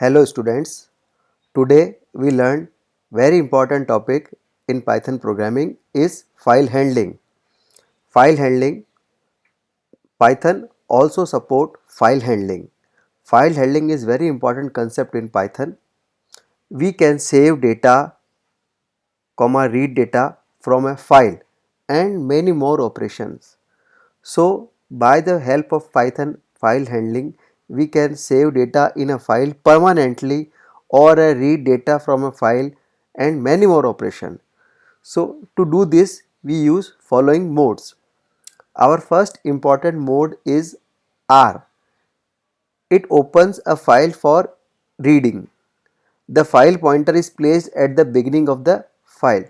Hello students, today we learned very important topic in Python programming is file handling. File handling, Python also support file handling. File handling is very important concept in Python. We can save data, read data from a file and many more operations. So by the help of Python file handling, we can save data in a file permanently or read data from a file and many more operations. So to do this, we use following modes. Our first important mode is R. It opens a file for reading. The file pointer is placed at the beginning of the file.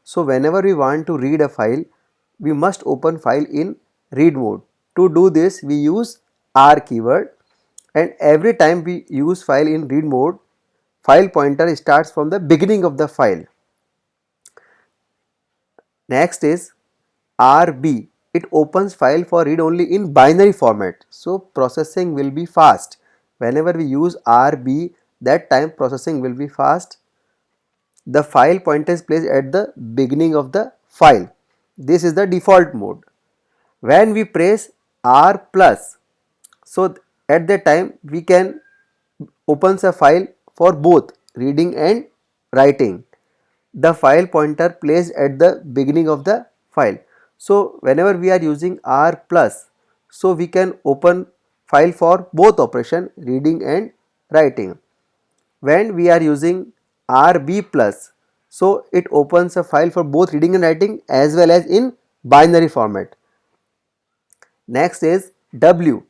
So whenever we want to read a file, we must open file in read mode. To do this, we use R keyword, and every time we use file in read mode, file pointer starts from the beginning of the file. Next is RB. It opens file for read only in binary format. So processing will be fast. Whenever we use RB, that time processing will be fast. The file pointer is placed at the beginning of the file. This is the default mode. When we press R plus, so at that time we can opens a file for both reading and writing. The file pointer placed at the beginning of the file. So whenever we are using R plus, so we can open file for both operation reading and writing. When we are using RB plus, so it opens a file for both reading and writing as well as in binary format. Next is W.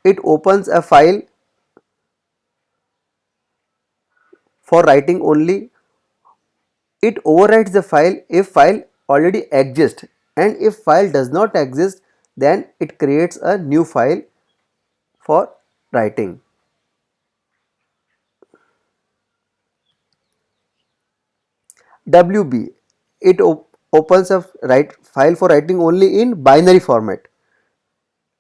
It opens a file for writing only. It overwrites the file if file already exists, and if file does not exist, then it creates a new file for writing. WB. It opens a file for writing only in binary format.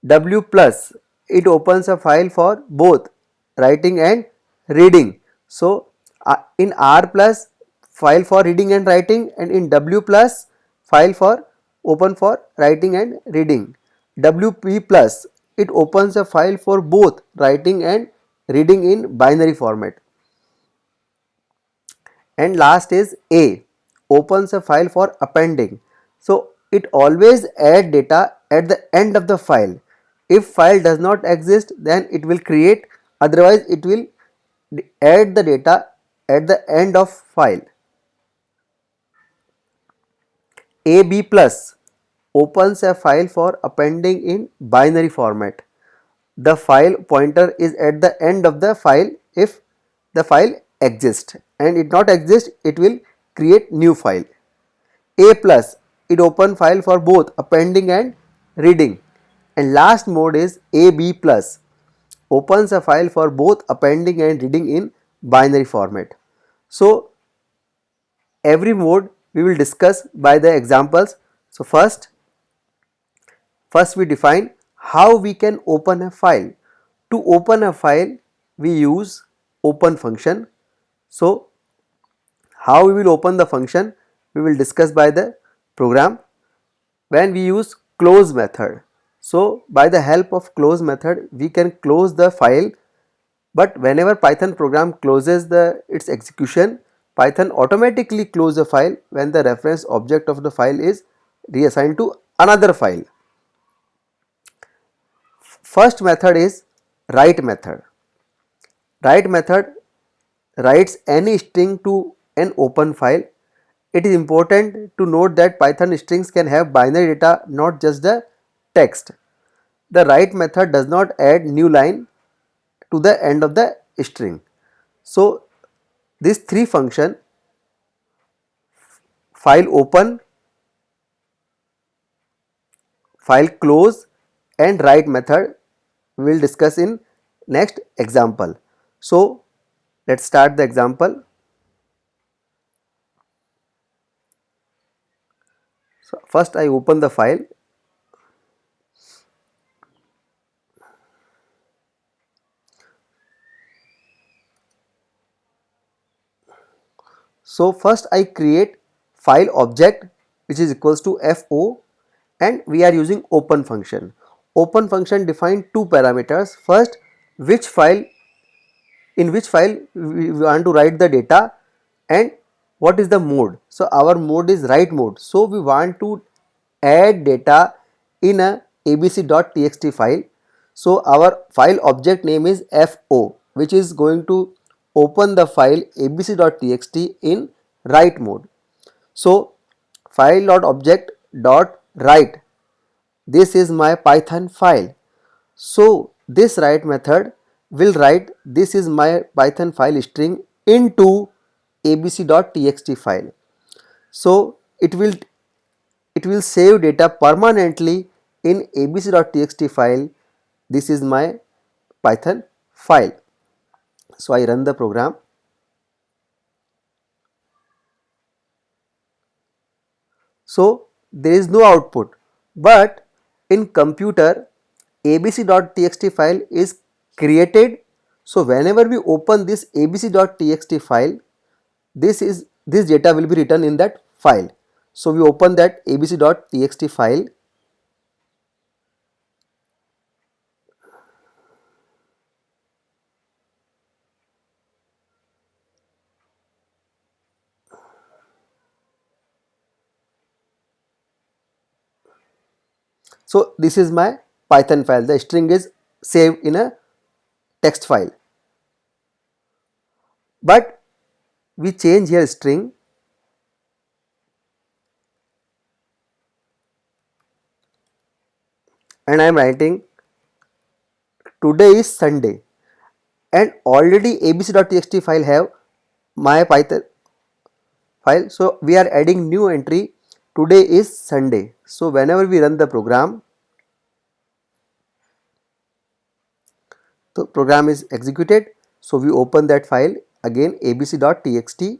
W plus, it opens a file for both writing and reading. So in R plus, file for reading and writing, and in W plus, file for open for writing and reading. WP plus, it opens a file for both writing and reading in binary format. And last is A, opens a file for appending. So it always add data at the end of the file. If file does not exist, then it will create, otherwise it will add the data at the end of file. AB plus opens a file for appending in binary format. The file pointer is at the end of the file if the file exists, and it not exist, it will create new file. A plus, it open file for both appending and reading. And last mode is AB plus, opens a file for both appending and reading in binary format. So every mode we will discuss by the examples. So first we define how we can open a file. To open a file, we use open function. So how we will open the function, we will discuss by the program. When we use close method, so by the help of close method we can close the file, but whenever Python program closes its execution, Python automatically close the file when the reference object of the file is reassigned to another file. First method is write method. Write method writes any string to an open file. It is important to note that Python strings can have binary data, not just the text. The write method does not add new line to the end of the string. So these three function, file open, file close and write method, we will discuss in next example. So let's start the example. So first I open the file. So first I create file object which is equals to fo, and we are using open function. Open function define two parameters. First, which file, in which file we want to write the data, and what is the mode. So our mode is write mode. So we want to add data in a abc.txt file. So our file object name is fo, which is going to open the file abc.txt in write mode. So file.object.write, this is my Python file. So this write method will write this is my Python file string into abc.txt file. So it will save data permanently in abc.txt file. This is my Python file. So I run the program. So there is no output, but in computer abc.txt file is created. So whenever we open this abc.txt file, this data will be written in that file. So we open that abc.txt file. So this is my Python file. The string is saved in a text file, but we change here string, and I am writing today is Sunday, and already abc.txt file have my Python file. So we are adding new entry, today is Sunday. So whenever we run the program, the program is executed. So we open that file again abc.txt.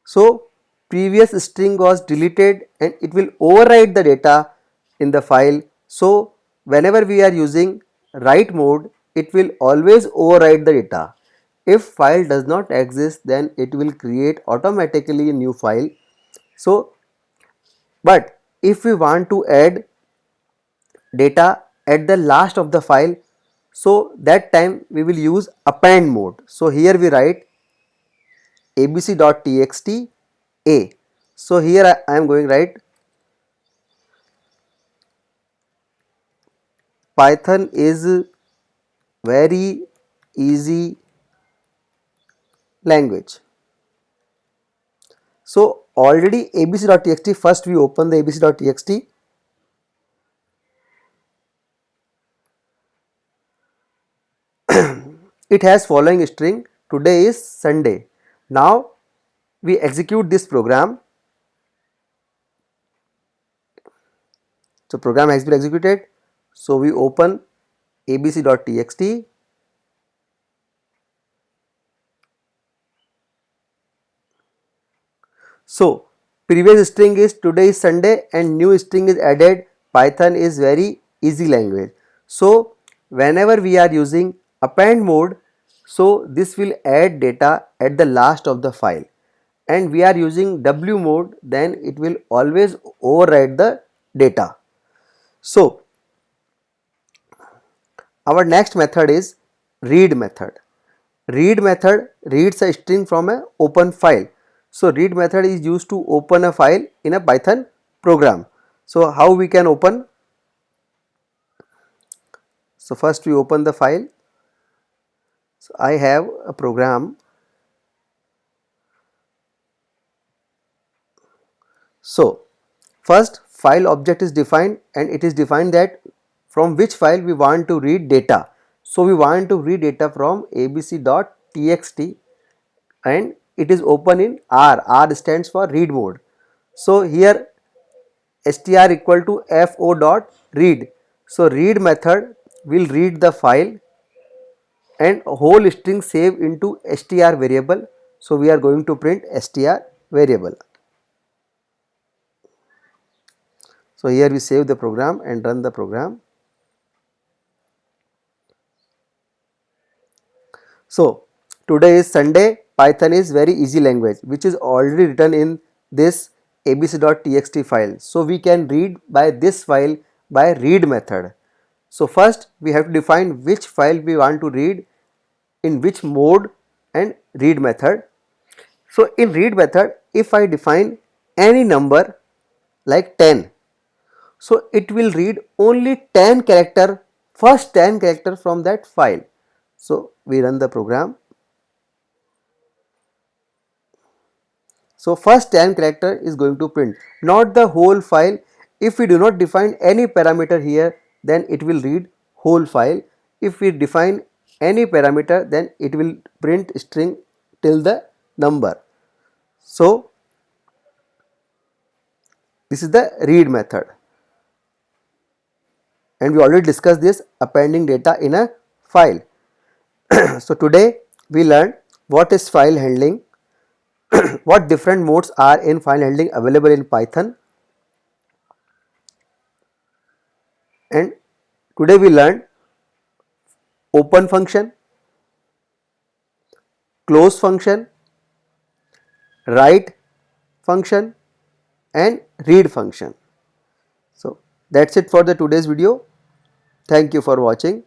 So previous string was deleted and it will overwrite the data in the file. So whenever we are using write mode, it will always overwrite the data. If file does not exist, then it will create automatically a new file. So but if we want to add data at the last of the file, so that time we will use append mode. So here we write abc.txt a. So here I am going write Python is very easy language. So already abc.txt, first we open the abc.txt. It has following string, today is Sunday. Now we execute this program. So program has been executed. So we open abc.txt. So previous string is today is Sunday and new string is added, Python is very easy language. So whenever we are using append mode, so this will add data at the last of the file, and we are using w mode, then it will always overwrite the data. So our next method is read method. Read method reads a string from a open file. So read method is used to open a file in a Python program. So how we can open? So first we open the file. So I have a program. So first file object is defined, and it is defined that from which file we want to read data. So we want to read data from abc.txt, and it is open in R. R stands for read mode. So here str equal to fo dot read. So read method will read the file and whole string save into str variable. So we are going to print str variable. So here we save the program and run the program. So today is Sunday. Python is very easy language which is already written in this abc.txt file. So we can read by this file by read method. So first we have to define which file we want to read, in which mode, and read method. So in read method, if I define any number like 10, so it will read only 10 character, first 10 character from that file. So we run the program. So first 10 character is going to print, not the whole file. If we do not define any parameter here, then it will read whole file. If we define any parameter, then it will print string till the number. So this is the read method, and we already discussed this appending data in a file. So today we learned what is file handling, what different modes are in file handling available in Python, and today we learned open function, close function, write function, and read function. So that's it for the today's video. Thank you for watching.